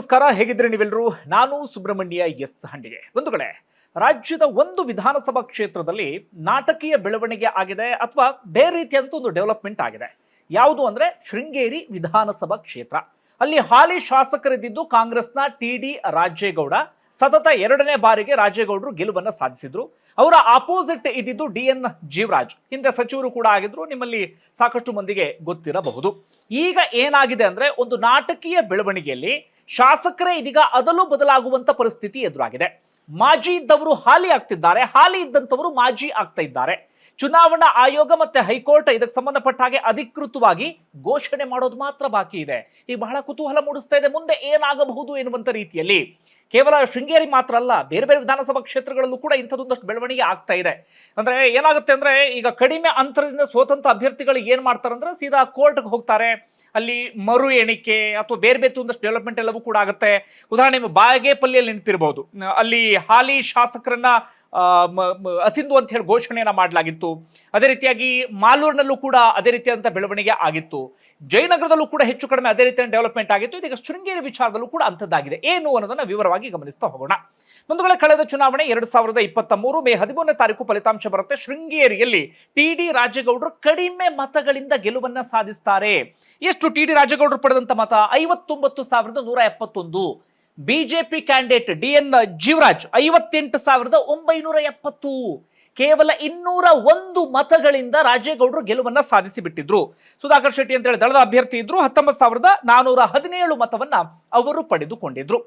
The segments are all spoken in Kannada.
ನಮಸ್ಕಾರ, ಹೇಗಿದ್ರೆ ನೀವೆಲ್ಲರೂ. ನಾನು ಸುಬ್ರಹ್ಮಣ್ಯ ಎಸ್ ಹಂಡಿಗೆ. ಬಂಧುಗಳೇ, ರಾಜ್ಯದ ಒಂದು ವಿಧಾನಸಭಾ ಕ್ಷೇತ್ರದಲ್ಲಿ ನಾಟಕೀಯ ಬೆಳವಣಿಗೆ ಆಗಿದೆ ಅಥವಾ ಬೇರೆ ರೀತಿಯಂತ ಒಂದು ಡೆವಲಪ್ಮೆಂಟ್ ಆಗಿದೆ. ಯಾವುದು ಅಂದ್ರೆ ಶೃಂಗೇರಿ ವಿಧಾನಸಭಾ ಕ್ಷೇತ್ರ. ಅಲ್ಲಿ ಹಾಲಿ ಶಾಸಕರಿದ್ದು ಕಾಂಗ್ರೆಸ್ನ ಟಿ.ಡಿ. ರಾಜೇಗೌಡ ಸತತ ಎರಡನೇ ಬಾರಿಗೆ ರಾಜೇಗೌಡರು ಗೆಲುವನ್ನ ಸಾಧಿಸಿದ್ರು. ಅವರ ಆಪೋಸಿಟ್ ಇದ್ದಿದ್ದು ಡಿ.ಎನ್. ಜೀವರಾಜ್, ಹಿಂದೆ ಸಚಿವರು ಕೂಡ ಆಗಿದ್ರು, ನಿಮ್ಮಲ್ಲಿ ಸಾಕಷ್ಟು ಮಂದಿಗೆ ಗೊತ್ತಿರಬಹುದು. ಈಗ ಏನಾಗಿದೆ ಅಂದ್ರೆ ಒಂದು ನಾಟಕೀಯ ಬೆಳವಣಿಗೆಯಲ್ಲಿ ಶಾಸಕರೇ ಇದೀಗ ಅದಲು ಬದಲಾಗುವಂತ ಪರಿಸ್ಥಿತಿ ಎದುರಾಗಿದೆ. ಮಾಜಿ ಇದ್ದವರು ಹಾಲಿ ಆಗ್ತಿದ್ದಾರೆ, ಹಾಲಿ ಇದ್ದಂತವರು ಮಾಜಿ ಆಗ್ತಾ ಇದ್ದಾರೆ. ಚುನಾವಣಾ ಆಯೋಗ ಮತ್ತೆ ಹೈಕೋರ್ಟ್ ಇದಕ್ಕೆ ಸಂಬಂಧಪಟ್ಟ ಹಾಗೆ ಅಧಿಕೃತವಾಗಿ ಘೋಷಣೆ ಮಾಡೋದು ಮಾತ್ರ ಬಾಕಿ ಇದೆ. ಈಗ ಬಹಳ ಕುತೂಹಲ ಮೂಡಿಸ್ತಾ ಇದೆ, ಮುಂದೆ ಏನಾಗಬಹುದು ಎನ್ನುವಂತ ರೀತಿಯಲ್ಲಿ. ಕೇವಲ ಶೃಂಗೇರಿ ಮಾತ್ರ ಅಲ್ಲ, ಬೇರೆ ಬೇರೆ ವಿಧಾನಸಭಾ ಕ್ಷೇತ್ರಗಳಲ್ಲೂ ಕೂಡ ಇಂಥದ್ದೊಂದಷ್ಟು ಬೆಳವಣಿಗೆ ಆಗ್ತಾ ಇದೆ. ಅಂದ್ರೆ ಏನಾಗುತ್ತೆ ಅಂದ್ರೆ, ಈಗ ಕಡಿಮೆ ಅಂತರದಿಂದ ಸ್ವತಂತ್ರ ಅಭ್ಯರ್ಥಿಗಳು ಏನ್ ಮಾಡ್ತಾರೆ ಅಂದ್ರೆ ಸೀದಾ ಕೋರ್ಟ್ಗೆ ಹೋಗ್ತಾರೆ. ಅಲ್ಲಿ ಮರು ಎಣಿಕೆ ಅಥವಾ ಬೇರೆ ಬೇರೆ ಒಂದಷ್ಟು ಡೆವಲಪ್ಮೆಂಟ್ ಎಲ್ಲವೂ ಕೂಡ ಆಗುತ್ತೆ. ಉದಾಹರಣೆ ಬಾಗೇಪಲ್ಲಿಯಲ್ಲಿ ನೆನಪಿರಬಹುದು, ಅಲ್ಲಿ ಹಾಲಿ ಶಾಸಕರನ್ನ ಅಸಿಂಧು ಅಂತ ಹೇಳಿ ಘೋಷಣೆಯನ್ನ ಮಾಡಲಾಗಿತ್ತು. ಅದೇ ರೀತಿಯಾಗಿ ಮಾಲೂರಿನಲ್ಲೂ ಕೂಡ ಅದೇ ರೀತಿಯಾದಂಥ ಬೆಳವಣಿಗೆ ಆಗಿತ್ತು. ಜಯನಗರದಲ್ಲೂ ಕೂಡ ಹೆಚ್ಚು ಕಡಿಮೆ ಅದೇ ರೀತಿಯ ಡೆವಲಪ್ಮೆಂಟ್ ಆಗಿತ್ತು. ಇದೀಗ ಶೃಂಗೇರಿ ವಿಚಾರದಲ್ಲೂ ಕೂಡ ಅಂಥದ್ದಾಗಿದೆ. ಏನು ಅನ್ನೋದನ್ನ ವಿವರವಾಗಿ ಗಮನಿಸ್ತಾ ಹೋಗೋಣ. ಮುಂದುಗಡೆ ಕಳೆದ ಚುನಾವಣೆ 2023 ಮೇ 13ನೇ ತಾರೀಕು ಫಲಿತಾಂಶ ಬರುತ್ತೆ. ಶೃಂಗೇರಿಯಲ್ಲಿ ಟಿ.ಡಿ. ರಾಜೇಗೌಡರು ಕಡಿಮೆ ಮತಗಳಿಂದ ಗೆಲುವನ್ನ ಸಾಧಿಸ್ತಾರೆ. ಎಷ್ಟು ಟಿ.ಡಿ. ರಾಜೇಗೌಡರು ಪಡೆದಂತ ಮತ? 59,171. BJP candidate D N. ಜೀವರಾಜ್ 58,970. ಕೇವಲ 201 ಮತಗಳಿಂದ ರಾಜೇಗೌಡರು ಗೆಲುವನ್ನ ಸಾಧಿಸಿ ಬಿಟ್ಟಿದ್ರು. ಸುಧಾಕರ್ ಶೆಟ್ಟಿ ಅಂತ ಹೇಳಿ ದಳದ ಅಭ್ಯರ್ಥಿ ಇದ್ರು. 19,417 ಮತವನ್ನ ಅವರು ಪಡೆದುಕೊಂಡಿದ್ರು.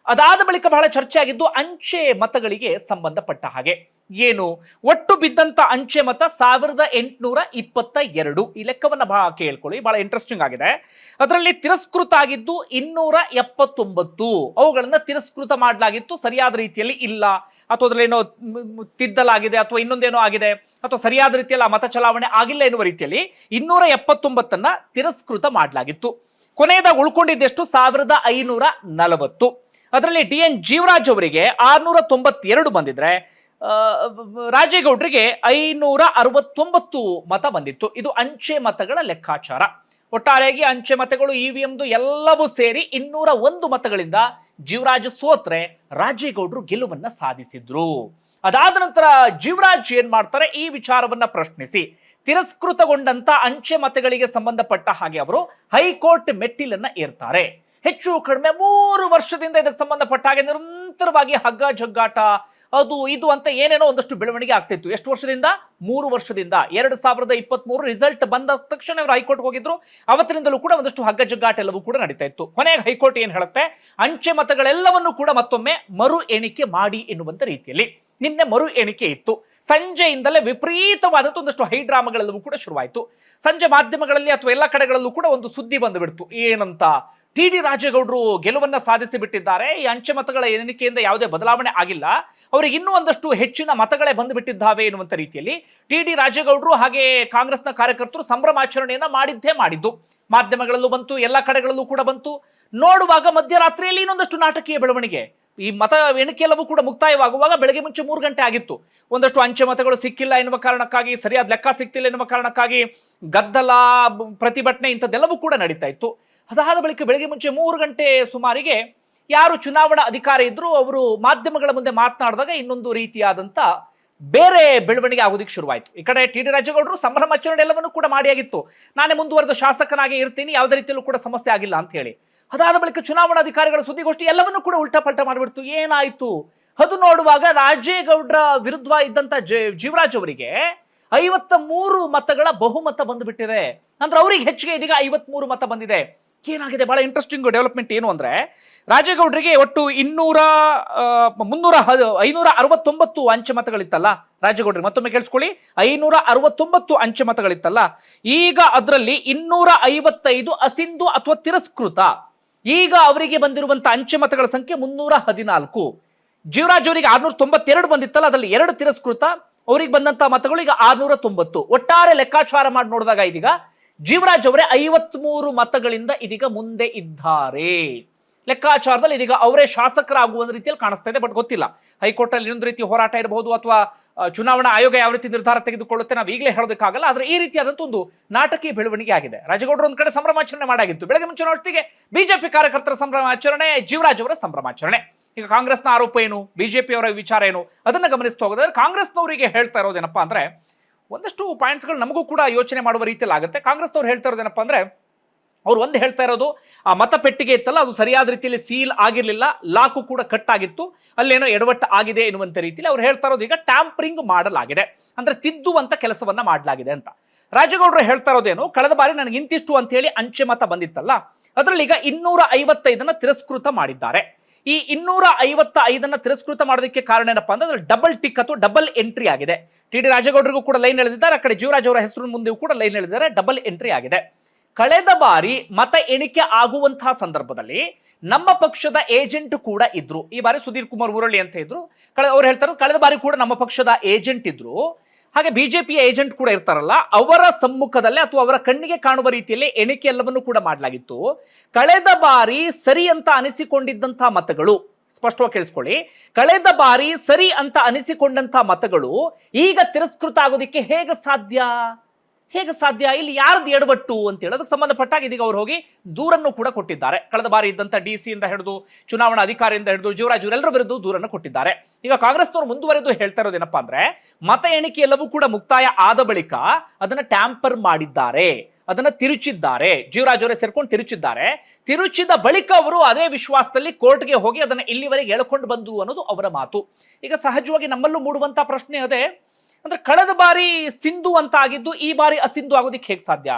ಅದಾದ ಬಳಿಕ ಬಹಳ ಚರ್ಚೆ ಆಗಿದ್ದು ಅಂಚೆ ಮತಗಳಿಗೆ ಸಂಬಂಧಪಟ್ಟ ಹಾಗೆ. ಏನು ಒಟ್ಟು ಬಿದ್ದಂತ ಅಂಚೆ ಮತ 1,822. ಈ ಲೆಕ್ಕವನ್ನ ಕೇಳ್ಕೊಳ್ಳಿ, ಬಹಳ ಇಂಟ್ರೆಸ್ಟಿಂಗ್ ಆಗಿದೆ. ಅದರಲ್ಲಿ ತಿರಸ್ಕೃತ ಆಗಿದ್ದು 279. ಅವುಗಳನ್ನ ತಿರಸ್ಕೃತ ಮಾಡಲಾಗಿತ್ತು, ಸರಿಯಾದ ರೀತಿಯಲ್ಲಿ ಇಲ್ಲ, ಅಥವಾ ಅದ್ರಲ್ಲೇನೋ ತಿದ್ದಲಾಗಿದೆ ಅಥವಾ ಇನ್ನೊಂದೇನೋ ಆಗಿದೆ, ಅಥವಾ ಸರಿಯಾದ ರೀತಿಯಲ್ಲಿ ಆ ಮತ ಚಲಾವಣೆ ಆಗಿಲ್ಲ ಎನ್ನುವ ರೀತಿಯಲ್ಲಿ 279 ತಿರಸ್ಕೃತ ಮಾಡಲಾಗಿತ್ತು. ಕೊನೆಯದಾಗ ಉಳ್ಕೊಂಡಿದ್ದೆಷ್ಟು? 1,540. ಅದರಲ್ಲಿ ಡಿ.ಎನ್. ಜೀವರಾಜ್ ಅವರಿಗೆ 692 ಬಂದಿದ್ರೆ ರಾಜೇಗೌಡರಿಗೆ 569 ಮತ ಬಂದಿತ್ತು. ಇದು ಅಂಚೆ ಮತಗಳ ಲೆಕ್ಕಾಚಾರ. ಒಟ್ಟಾರೆಯಾಗಿ ಅಂಚೆ ಮತಗಳು, ಇವಿಎಂದು ಎಲ್ಲವೂ ಸೇರಿ 201 ಮತಗಳಿಂದ ಜೀವರಾಜ್ ಸೋತ್ರೆ ರಾಜೇಗೌಡರು ಗೆಲುವನ್ನ ಸಾಧಿಸಿದ್ರು. ಅದಾದ ನಂತರ ಜೀವರಾಜ್ ಏನ್ ಮಾಡ್ತಾರೆ, ಈ ವಿಚಾರವನ್ನ ಪ್ರಶ್ನಿಸಿ ತಿರಸ್ಕೃತಗೊಂಡಂತ ಅಂಚೆ ಮತಗಳಿಗೆ ಸಂಬಂಧಪಟ್ಟ ಹಾಗೆ ಅವರು ಹೈಕೋರ್ಟ್ ಮೆಟ್ಟಿಲನ್ನ ಏರ್ತಾರೆ. ಹೆಚ್ಚು ಕಡಿಮೆ 3 ವರ್ಷದಿಂದ ಇದಕ್ಕೆ ಸಂಬಂಧಪಟ್ಟ ಹಾಗೆ ನಿರಂತರವಾಗಿ ಹಗ್ಗ ಜಗ್ಗಾಟ, ಅದು ಇದು ಅಂತ ಏನೇನೋ ಒಂದಷ್ಟು ಬೆಳವಣಿಗೆ ಆಗ್ತಿತ್ತು. ಎಷ್ಟು ವರ್ಷದಿಂದ? 3 ವರ್ಷದಿಂದ. 2023 ರಿಸಲ್ಟ್ ಬಂದ ತಕ್ಷಣ ಅವರು ಹೈಕೋರ್ಟ್ ಹೋಗಿದ್ರು. ಅವತ್ತಿನಿಂದಲೂ ಕೂಡ ಒಂದಷ್ಟು ಹಗ್ಗ ಜಗ್ಗಾಟ ಎಲ್ಲವೂ ಕೂಡ ನಡೀತಾ ಇತ್ತು. ಕೊನೆಗೆ ಹೈಕೋರ್ಟ್ ಏನ್ ಹೇಳುತ್ತೆ, ಅಂಚೆ ಮತಗಳೆಲ್ಲವನ್ನು ಕೂಡ ಮತ್ತೊಮ್ಮೆ ಮರು ಎಣಿಕೆ ಮಾಡಿ ಎನ್ನುವಂತ ರೀತಿಯಲ್ಲಿ. ನಿನ್ನೆ ಮರು ಎಣಿಕೆ ಇತ್ತು. ಸಂಜೆಯಿಂದಲೇ ವಿಪರೀತವಾದಂಥ ಒಂದಷ್ಟು ಹೈಡ್ರಾಮಾಗಳೆಲ್ಲವೂ ಕೂಡ ಶುರುವಾಯಿತು. ಸಂಜೆ ಮಾಧ್ಯಮಗಳಲ್ಲಿ ಅಥವಾ ಎಲ್ಲ ಕಡೆಗಳಲ್ಲೂ ಕೂಡ ಒಂದು ಸುದ್ದಿ ಬಂದುಬಿಡ್ತು. ಏನಂತ? ಟಿ.ಡಿ. ರಾಜೇಗೌಡರು ಗೆಲುವನ್ನ ಸಾಧಿಸಿ ಬಿಟ್ಟಿದ್ದಾರೆ. ಈ ಅಂಚೆ ಮತಗಳ ಎಣಿಕೆಯಿಂದ ಯಾವುದೇ ಬದಲಾವಣೆ ಆಗಿಲ್ಲ, ಅವರಿಗೆ ಇನ್ನೂ ಒಂದಷ್ಟು ಹೆಚ್ಚಿನ ಮತಗಳೇ ಬಂದು ಬಿಟ್ಟಿದ್ದಾವೆ ಎನ್ನುವಂತ ರೀತಿಯಲ್ಲಿ ಟಿ.ಡಿ. ರಾಜೇಗೌಡರು ಹಾಗೆ ಕಾಂಗ್ರೆಸ್ನ ಕಾರ್ಯಕರ್ತರು ಸಂಭ್ರಮಾಚರಣೆಯನ್ನ ಮಾಡಿದ್ದು. ಮಾಧ್ಯಮಗಳಲ್ಲೂ ಬಂತು, ಎಲ್ಲ ಕಡೆಗಳಲ್ಲೂ ಕೂಡ ಬಂತು. ನೋಡುವಾಗ ಮಧ್ಯರಾತ್ರಿಯಲ್ಲಿ ಇನ್ನೊಂದಷ್ಟು ನಾಟಕೀಯ ಬೆಳವಣಿಗೆ. ಈ ಮತ ಎಣಿಕೆ ಎಲ್ಲವೂ ಕೂಡ ಮುಕ್ತಾಯವಾಗುವಾಗ ಬೆಳಗ್ಗೆ ಮುಂಚೆ 3 ಗಂಟೆ ಆಗಿತ್ತು. ಒಂದಷ್ಟು ಅಂಚೆ ಮತಗಳು ಸಿಕ್ಕಿಲ್ಲ ಎನ್ನುವ ಕಾರಣಕ್ಕಾಗಿ, ಸರಿಯಾದ ಲೆಕ್ಕ ಸಿಕ್ತಿಲ್ಲ ಎನ್ನುವ ಕಾರಣಕ್ಕಾಗಿ ಗದ್ದಲ, ಪ್ರತಿಭಟನೆ ಇಂಥದ್ದೆಲ್ಲವೂ ಕೂಡ ನಡೀತಾ ಇತ್ತು. ಅದಾದ ಬಳಿಕ ಬೆಳಗ್ಗೆ ಮುಂಚೆ 3 ಗಂಟೆ ಸುಮಾರಿಗೆ ಯಾರು ಚುನಾವಣಾ ಅಧಿಕಾರಿ ಇದ್ರು ಅವರು ಮಾಧ್ಯಮಗಳ ಮುಂದೆ ಮಾತನಾಡಿದಾಗ ಇನ್ನೊಂದು ರೀತಿಯಾದಂತ ಬೇರೆ ಬೆಳವಣಿಗೆ ಆಗೋದಿಕ್ಕೆ ಶುರುವಾಯಿತು. ಈ ಕಡೆ ಟಿ.ಡಿ. ರಾಜೇಗೌಡರು ಸಂಭ್ರಮಾಚರಣೆ ಎಲ್ಲವನ್ನು ಕೂಡ ಮಾಡಿಯಾಗಿತ್ತು. ನಾನೇ ಮುಂದುವರೆದ ಶಾಸಕನಾಗಿ ಇರ್ತೀನಿ, ಯಾವುದೇ ರೀತಿಯಲ್ಲೂ ಕೂಡ ಸಮಸ್ಯೆ ಆಗಿಲ್ಲ ಅಂತ ಹೇಳಿ. ಅದಾದ ಬಳಿಕ ಚುನಾವಣಾಧಿಕಾರಿಗಳ ಸುದ್ದಿಗೋಷ್ಠಿ ಎಲ್ಲವನ್ನೂ ಕೂಡ ಉಲ್ಟಾ ಪಲ್ಟಾ ಮಾಡಿಬಿಡ್ತು. ಏನಾಯ್ತು ಅದು ನೋಡುವಾಗ ರಾಜೇಗೌಡರ ವಿರುದ್ಧ ಇದ್ದಂತ ಜೀವರಾಜ್ ಅವರಿಗೆ 53 ಮತಗಳ ಬಹುಮತ ಬಂದುಬಿಟ್ಟಿದೆ. ಅಂದ್ರೆ ಅವರಿಗೆ ಹೆಚ್ಚಿಗೆ ಇದೀಗ 53 ಮತ ಬಂದಿದೆ. ಏನಾಗಿದೆ? ಬಹಳ ಇಂಟ್ರೆಸ್ಟಿಂಗ್ ಡೆವಲಪ್ಮೆಂಟ್ ಏನು ಅಂದ್ರೆ, ರಾಜೇಗೌಡರಿಗೆ ಒಟ್ಟು 569 ಅಂಚೆ ಮತಗಳಿತ್ತಲ್ಲ ರಾಜೇಗೌಡರಿಗೆ. ಮತ್ತೊಮ್ಮೆ ಕೇಳಿಸ್ಕೊಳ್ಳಿ, 569 ಅಂಚೆ ಮತಗಳಿತ್ತಲ್ಲ, ಈಗ ಅದರಲ್ಲಿ 255 ಅಸಿಂಧು ಅಥವಾ ತಿರಸ್ಕೃತ. ಈಗ ಅವರಿಗೆ ಬಂದಿರುವಂತ ಅಂಚೆ ಮತಗಳ ಸಂಖ್ಯೆ 314. ಜೀವರಾಜ್ ಅವರಿಗೆ 692 ಬಂದಿತ್ತಲ್ಲ, ಅದರಲ್ಲಿ 2 ತಿರಸ್ಕೃತ. ಅವ್ರಿಗೆ ಬಂದಂತ ಮತಗಳು ಈಗ 690. ಒಟ್ಟಾರೆ ಲೆಕ್ಕಾಚಾರ ಮಾಡಿ ನೋಡಿದಾಗ ಇದೀಗ ಜೀವರಾಜ್ ಅವರೇ 53 ಮತಗಳಿಂದ ಇದೀಗ ಮುಂದೆ ಇದ್ದಾರೆ. ಲೆಕ್ಕಾಚಾರದಲ್ಲಿ ಇದೀಗ ಅವರೇ ಶಾಸಕರಾಗುವ ರೀತಿಯಲ್ಲಿ ಕಾಣಿಸ್ತಾ ಇದೆ. ಬಟ್ ಗೊತ್ತಿಲ್ಲ, ಹೈಕೋರ್ಟ್ ಅಲ್ಲಿ ಇನ್ನೊಂದು ರೀತಿ ಹೋರಾಟ ಇರಬಹುದು ಅಥವಾ ಚುನಾವಣಾ ಆಯೋಗ ಯಾವ ರೀತಿ ನಿರ್ಧಾರ ತೆಗೆದುಕೊಳ್ಳುತ್ತೆ ನಾವು ಈಗಲೇ ಹೇಳೋದಕ್ಕಾಗಲ್ಲ. ಆದ್ರೆ ಈ ರೀತಿಯಾದಂತ ಒಂದು ನಾಟಕೀಯ ಬೆಳವಣಿಗೆ ಆಗಿದೆ. ರಾಜಗೌಡರು ಒಂದ್ ಕಡೆ ಸಂಭ್ರಮಾಚರಣೆ ಮಾಡಾಗಿತ್ತು, ಬೆಳಗ್ಗೆ ಮುಂಚಿನ ಹೊತ್ತಿಗೆ ಬಿಜೆಪಿ ಕಾರ್ಯಕರ್ತರ ಸಂಭ್ರಮಾಚರಣೆ, ಜೀವರಾಜ್ ಅವರ ಸಂಭ್ರಮಾಚರಣೆ. ಈಗ ಕಾಂಗ್ರೆಸ್ನ ಆರೋಪ ಏನು, ಬಿಜೆಪಿ ಅವರ ವಿಚಾರ ಏನು, ಅದನ್ನ ಗಮನಿಸ್ತಾ ಹೋಗೋದಾದ್ರೆ ಕಾಂಗ್ರೆಸ್ನವರಿಗೆ ಹೇಳ್ತಾ ಇರೋದೇನಪ್ಪಾ ಅಂದ್ರೆ ಒಂದಷ್ಟು ಪಾಯಿಂಟ್ಸ್ಗಳು ನಮಗೂ ಕೂಡ ಯೋಚನೆ ಮಾಡುವ ರೀತಿಯಲ್ಲಿ ಆಗುತ್ತೆ. ಕಾಂಗ್ರೆಸ್ನವ್ರು ಹೇಳ್ತಾ ಇರೋದೇನಪ್ಪಾ ಅಂದ್ರೆ ಅವ್ರು ಒಂದು ಹೇಳ್ತಾ ಇರೋದು, ಆ ಮತಪೆಟ್ಟಿಗೆ ಇತ್ತಲ್ಲ ಅದು ಸರಿಯಾದ ರೀತಿಯಲ್ಲಿ ಸೀಲ್ ಆಗಿರ್ಲಿಲ್ಲ, ಲಾಕು ಕೂಡ ಕಟ್ ಆಗಿತ್ತು, ಅಲ್ಲೇನೋ ಎಡವಟ್ಟು ಆಗಿದೆ ಎನ್ನುವಂತ ರೀತಿಯಲ್ಲಿ ಅವ್ರು ಹೇಳ್ತಾ ಇರೋದು ಈಗ ಟ್ಯಾಂಪರಿಂಗ್ ಮಾಡಲಾಗಿದೆ, ಅಂದ್ರೆ ತಿದ್ದುವಂತ ಕೆಲಸವನ್ನ ಮಾಡಲಾಗಿದೆ ಅಂತ. ರಾಜಗೌಡರು ಹೇಳ್ತಾ ಇರೋದೇನು, ಕಳೆದ ಬಾರಿ ನನಗೆ ಇಂತಿಷ್ಟು ಅಂತ ಹೇಳಿ ಅಂಚೆ ಮತ ಬಂದಿತ್ತಲ್ಲ, ಅದರಲ್ಲಿ ಈಗ 255 ತಿರಸ್ಕೃತ ಮಾಡಿದ್ದಾರೆ. ಈ 255 ತಿರಸ್ಕೃತ ಮಾಡೋದಕ್ಕೆ ಕಾರಣ ಏನಪ್ಪಾ ಅಂದ್ರೆ ಡಬಲ್ ಟಿಕ್ ಅಥವಾ ಡಬಲ್ ಎಂಟ್ರಿ ಆಗಿದೆ. ಟಿ ರಾಜಗೌಡರಿಗೂ ಕೂಡ ಲೈನ್ ಎಳೆದಿದ್ದಾರೆ, ಆ ಕಡೆ ಜೀವರಾಜ್ ಅವರ ಹೆಸರು ಮುಂದೆ ಕೂಡ ಲೈನ್ ಎಳೆದಿದ್ದಾರೆ, ಡಬಲ್ ಎಂಟ್ರಿ ಆಗಿದೆ. ಕಳೆದ ಬಾರಿ ಮತ ಎಣಿಕೆ ಆಗುವಂತಹ ಸಂದರ್ಭದಲ್ಲಿ ನಮ್ಮ ಪಕ್ಷದ ಏಜೆಂಟ್ ಕೂಡ ಇದ್ರು. ಈ ಬಾರಿ ಸುಧೀರ್ ಕುಮಾರ್ ಮುರಳಿ ಅಂತ ಇದ್ರು, ಅವ್ರು ಹೇಳ್ತಾರೆ ಕಳೆದ ಬಾರಿ ಕೂಡ ನಮ್ಮ ಪಕ್ಷದ ಏಜೆಂಟ್ ಇದ್ರು, ಹಾಗೆ ಬಿಜೆಪಿಯ ಏಜೆಂಟ್ ಕೂಡ ಇರ್ತಾರಲ್ಲ ಅವರ ಸಮ್ಮುಖದಲ್ಲೇ ಅಥವಾ ಅವರ ಕಣ್ಣಿಗೆ ಕಾಣುವ ರೀತಿಯಲ್ಲಿ ಎಣಿಕೆ ಎಲ್ಲವನ್ನು ಕೂಡ ಮಾಡಲಾಗಿತ್ತು. ಕಳೆದ ಬಾರಿ ಸರಿ ಅಂತ ಅನಿಸಿಕೊಂಡಿದ್ದಂತಹ ಮತಗಳು, ಸ್ಪಷ್ಟವಾಗಿ ಕೇಳಿಸ್ಕೊಳ್ಳಿ, ಕಳೆದ ಬಾರಿ ಸರಿ ಅಂತ ಅನಿಸಿಕೊಂಡಂತಹ ಮತಗಳು ಈಗ ತಿರಸ್ಕೃತ ಆಗೋದಿಕ್ಕೆ ಹೇಗೆ ಸಾಧ್ಯ, ಇಲ್ಲಿ ಯಾರ್ದು ಎಡವಟ್ಟು ಅಂತ ಹೇಳಿ ಅದಕ್ಕೆ ಸಂಬಂಧಪಟ್ಟಾಗ ಇದೀಗ ಅವ್ರು ಹೋಗಿ ದೂರನ್ನು ಕೂಡ ಕೊಟ್ಟಿದ್ದಾರೆ. ಕಳೆದ ಬಾರಿ ಇದ್ದಂತ DC ಇಂದ ಹಿಡಿದು ಚುನಾವಣಾ ಅಧಿಕಾರಿಯಿಂದ ಹಿಡಿದು ಜೀವರಾಜ್ ಇವರೆಲ್ಲರ ವಿರುದ್ಧ ದೂರನ್ನು ಕೊಟ್ಟಿದ್ದಾರೆ. ಈಗ ಕಾಂಗ್ರೆಸ್ನವರು ಮುಂದುವರೆದು ಹೇಳ್ತಾ ಇರೋದೇನಪ್ಪಾ ಅಂದ್ರೆ ಮತ ಎಣಿಕೆ ಎಲ್ಲವೂ ಕೂಡ ಮುಕ್ತಾಯ ಆದ ಬಳಿಕ ಅದನ್ನ ಟ್ಯಾಂಪರ್ ಮಾಡಿದ್ದಾರೆ, ಅದನ್ನ ತಿರುಚಿದ್ದಾರೆ, ಜೀವರಾಜ್ ಅವರೇ ಸೇರ್ಕೊಂಡು ತಿರುಚಿದ್ದಾರೆ. ತಿರುಚಿದ ಬಳಿಕ ಅವರು ಅದೇ ವಿಶ್ವಾಸದಲ್ಲಿ ಕೋರ್ಟ್ಗೆ ಹೋಗಿ ಅದನ್ನ ಇಲ್ಲಿವರೆಗೆ ಎಳ್ಕೊಂಡು ಬಂದು ಅನ್ನೋದು ಅವರ ಮಾತು. ಈಗ ಸಹಜವಾಗಿ ನಮ್ಮಲ್ಲೂ ಮೂಡುವಂತ ಪ್ರಶ್ನೆ ಅದೇ, ಅಂದ್ರೆ ಕಳೆದ ಬಾರಿ ಸಿಂಧು ಅಂತ ಆಗಿದ್ದು ಈ ಬಾರಿ ಅಸಿಂಧು ಆಗೋದಿಕ್ಕೆ ಹೇಗೆ ಸಾಧ್ಯ?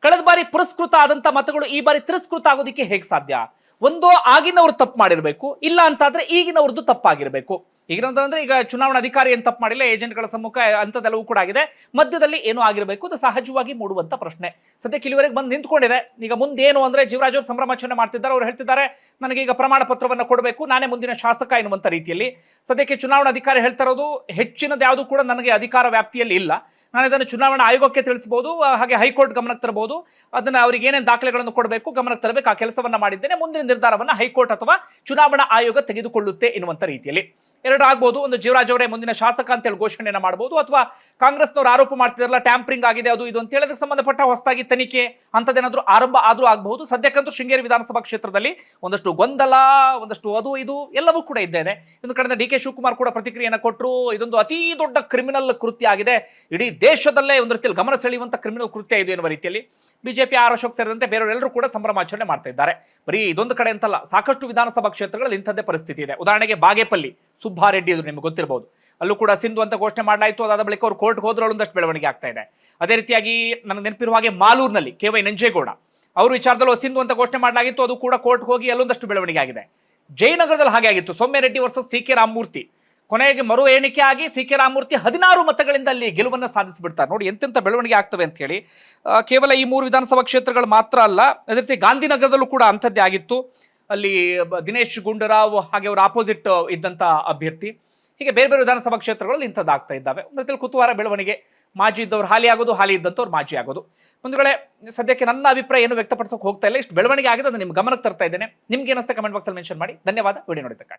ಕಳೆದ ಬಾರಿ ಪುರಸ್ಕೃತ ಆದಂತ ಮತಗಳು ಈ ಬಾರಿ ತಿರಸ್ಕೃತ ಆಗೋದಿಕ್ಕೆ ಹೇಗೆ ಸಾಧ್ಯ? ಒಂದೋ ಆಗಿನವ್ರು ತಪ್ಪು ಮಾಡಿರ್ಬೇಕು, ಇಲ್ಲ ಅಂತಾದ್ರೆ ಈಗಿನವ್ರದ್ದು ತಪ್ಪಾಗಿರ್ಬೇಕು. ಈಗಿನಂದ್ರೆ ಈಗ ಚುನಾವಣಾ ಅಧಿಕಾರಿ ಏನು ತಪ್ಪು ಮಾಡಿಲ್ಲ, ಏಜೆಂಟ್ಗಳ ಸಮ್ಮುಖ ಅಂತದೆಲ್ಲವೂ ಕೂಡ ಆಗಿದೆ, ಮಧ್ಯದಲ್ಲಿ ಏನೋ ಆಗಿರಬೇಕು, ಅದು ಸಹಜವಾಗಿ ಮೂಡುವಂತ ಪ್ರಶ್ನೆ. ಸದ್ಯಕ್ಕೆ ಇಲ್ಲಿವರೆಗೆ ಬಂದು ನಿಂತ್ಕೊಂಡಿದೆ. ಈಗ ಮುಂದೇನು ಅಂದ್ರೆ ಜೀವರಾಜ್ ಅವರು ಸಂಭ್ರಮಾಚರಣೆ ಮಾಡ್ತಿದ್ದಾರೆ, ಅವ್ರು ಹೇಳ್ತಿದ್ದಾರೆ ನನಗೆ ಈಗ ಪ್ರಮಾಣ ಪತ್ರವನ್ನು ಕೊಡಬೇಕು, ನಾನೇ ಮುಂದಿನ ಶಾಸಕ ಎನ್ನುವಂತ ರೀತಿಯಲ್ಲಿ. ಸದ್ಯಕ್ಕೆ ಚುನಾವಣಾ ಅಧಿಕಾರಿ ಹೇಳ್ತಾ ಇರೋದು ಹೆಚ್ಚಿನದು ಯಾವುದು ಕೂಡ ನನಗೆ ಅಧಿಕಾರ ವ್ಯಾಪ್ತಿಯಲ್ಲಿ ಇಲ್ಲ, ನಾನು ಇದನ್ನು ಚುನಾವಣಾ ಆಯೋಗಕ್ಕೆ ತಿಳಿಸಬಹುದು, ಹಾಗೆ ಹೈಕೋರ್ಟ್ ಗಮನಕ್ಕೆ ತರಬಹುದು, ಅದನ್ನ ಅವರಿಗೆ ಏನೇನು ದಾಖಲೆಗಳನ್ನು ಕೊಡಬೇಕು ಗಮನಕ್ಕೆ ತರಬೇಕು, ಆ ಕೆಲಸವನ್ನ ಮಾಡಿದ್ದೇನೆ, ಮುಂದಿನ ನಿರ್ಧಾರವನ್ನ ಹೈಕೋರ್ಟ್ ಅಥವಾ ಚುನಾವಣಾ ಆಯೋಗ ತೆಗೆದುಕೊಳ್ಳುತ್ತೆ ಎನ್ನುವಂತ ರೀತಿಯಲ್ಲಿ ಎರಡು ಆಗ್ಬಹುದು. ಒಂದು ಜೀವರಾಜ್ ಅವರೇ ಮುಂದಿನ ಶಾಸಕ ಅಂತ ಹೇಳಿ ಘೋಷಣೆಯನ್ನ ಮಾಡಬಹುದು, ಅಥವಾ ಕಾಂಗ್ರೆಸ್ನವರು ಆರೋಪ ಮಾಡ್ತಿದಾರಲ್ಲ ಟ್ಯಾಂಪರಿಂಗ್ ಆಗಿದೆ ಅದು ಇದು ಅಂತ ಹೇಳೋದಕ್ಕೆ ಸಂಬಂಧಪಟ್ಟ ಹೊಸದಾಗಿ ತನಿಖೆ ಅಂತದೇನಾದ್ರೂ ಆರಂಭ ಆದ್ರೂ ಆಗಬಹುದು. ಸದ್ಯಕ್ಕಂತೂ ಶೃಂಗೇರಿ ವಿಧಾನಸಭಾ ಕ್ಷೇತ್ರದಲ್ಲಿ ಒಂದಷ್ಟು ಗೊಂದಲ, ಒಂದಷ್ಟು ಅದು ಇದು ಎಲ್ಲವೂ ಕೂಡ ಇದ್ದೇನೆ. ಒಂದು ಕಡೆ DK ಶಿವಕುಮಾರ್ ಕೂಡ ಪ್ರತಿಕ್ರಿಯೆಯನ್ನು ಕೊಟ್ಟರು, ಇದೊಂದು ಅತಿ ದೊಡ್ಡ ಕ್ರಿಮಿನಲ್ ಕೃತ್ಯ ಆಗಿದೆ, ಇಡೀ ದೇಶದಲ್ಲೇ ಒಂದು ರೀತಿಯಲ್ಲಿ ಗಮನ ಸೆಳೆಯುವಂತ ಕ್ರಿಮಿನಲ್ ಕೃತ್ಯ ಇದು ಎನ್ನುವ ರೀತಿಯಲ್ಲಿ ಬಿಜೆಪಿ ಅಶೋಕ್ ಸೇರಿದಂತೆ ಬೇರೆಯವರೆಲ್ಲರೂ ಕೂಡ ಸಂಭ್ರಮಾಚರಣೆ ಮಾಡ್ತಾ ಇದ್ದಾರೆ. ಬರೀ ಇದೊಂದು ಕಡೆ ಅಂತಲ್ಲ, ಸಾಕಷ್ಟು ವಿಧಾನಸಭಾ ಕ್ಷೇತ್ರಗಳಲ್ಲಿ ಇಂಥದ್ದೇ ಪರಿಸ್ಥಿತಿ ಇದೆ. ಉದಾಹರಣೆಗೆ ಬಾಗೇಪಲ್ಲಿ ಸುಬ್ಬಾರೆಡ್ಡಿ ಅದು ನಿಮ್ಗೆ ಗೊತ್ತಿರಬಹುದು, ಅಲ್ಲೂ ಕೂಡ ಸಿಂಧು ಅಂತ ಘೋಷಣೆ ಮಾಡಲಾಯಿತು, ಅದಾದ ಬಳಿಕ ಅವರು ಕೋರ್ಟ್ ಹೋದ್ರೂ ಒಂದಷ್ಟು ಬೆಳವಣಿಗೆ ಆಗ್ತಾ ಇದೆ. ಅದೇ ರೀತಿಯಾಗಿ ನನಗೆ ನೆನಪಿರುವ ಹಾಗೆ ಮಾಲೂರಿನಲ್ಲಿ KY ನಂಜೇಗೌಡ ಅವರು ವಿಚಾರದಲ್ಲೂ ಸಿಂಧು ಅಂತ ಘೋಷಣೆ ಮಾಡಲಾಗಿತ್ತು, ಅದು ಕೂಡ ಕೋರ್ಟ್ ಹೋಗಿ ಅಲ್ಲೊಂದಷ್ಟು ಬೆಳವಣಿಗೆ ಆಗಿದೆ. ಜಯನಗರದಲ್ಲಿ ಹಾಗೆ ಆಗಿತ್ತು, ಸೌಮ್ಯರೆಡ್ಡಿ ವರ್ಸಸ್ CK ರಾಮಮೂರ್ತಿ, ಕೊನೆಗೆ ಮರು ಎಣಿಕೆ ಆಗಿ CK ರಾಮಮೂರ್ತಿ 16 ಮತಗಳಿಂದ ಅಲ್ಲಿ ಗೆಲುವನ್ನು ಸಾಧಿಸಿಬಿಡ್ತಾರೆ. ನೋಡಿ ಎಂತೆಂಥ ಬೆಳವಣಿಗೆ ಆಗ್ತವೆ ಅಂತ ಹೇಳಿ. ಕೇವಲ ಈ 3 ವಿಧಾನಸಭಾ ಕ್ಷೇತ್ರಗಳು ಮಾತ್ರ ಅಲ್ಲ, ಅದೇ ರೀತಿ ಗಾಂಧಿನಗರದಲ್ಲೂ ಕೂಡ ಅಂಥದ್ದೇ ಆಗಿತ್ತು, ಅಲ್ಲಿ ದಿನೇಶ್ ಗುಂಡೂರಾವ್ ಹಾಗೆ ಅವರ ಆಪೋಸಿಟ್ ಇದ್ದಂತ ಅಭ್ಯರ್ಥಿ, ಹೀಗೆ ಬೇರೆ ಬೇರೆ ವಿಧಾನಸಭಾ ಕ್ಷೇತ್ರಗಳಲ್ಲಿ ಇಂಥದ್ದಾಗ್ತಾ ಇದ್ದಾವೆ. ಒಂದು ರೀತಿಯಲ್ಲಿ ಕುತೂಹಲ ಬೆಳವಣಿಗೆ, ಮಾಜಿ ಇದ್ದವ್ರು ಹಾಲಿ ಆಗೋದು, ಹಾಲಿ ಇದ್ದಂಥವ್ರು ಮಾಜಿ ಆಗೋದು. ಒಂದು ವೇಳೆ ಸದ್ಯಕ್ಕೆ ನನ್ನ ಅಭಿಪ್ರಾಯ ಏನು ವ್ಯಕ್ತಪಡಿಸೋಕೆ ಹೋಗ್ತಾ ಇಲ್ಲ, ಇಷ್ಟು ಬೆಳವಣಿಗೆ ಆಗಿದೆ, ಅದು ನಿಮ್ಗೆ ಗಮನಕ್ಕೆ ತರ್ತಾ ಇದ್ದೇನೆ. ನಿಮ್ಗೆ ಏನಿಸ್ತಾ ಕಮೆಂಟ್ ಬಾಕ್ಸಲ್ಲಿ ಮೆನ್ಷನ್ ಮಾಡಿ. ಧನ್ಯವಾದ ವಿಡಿಯೋ ನೋಡಿದ್ದಕ್ಕಾಗಿ.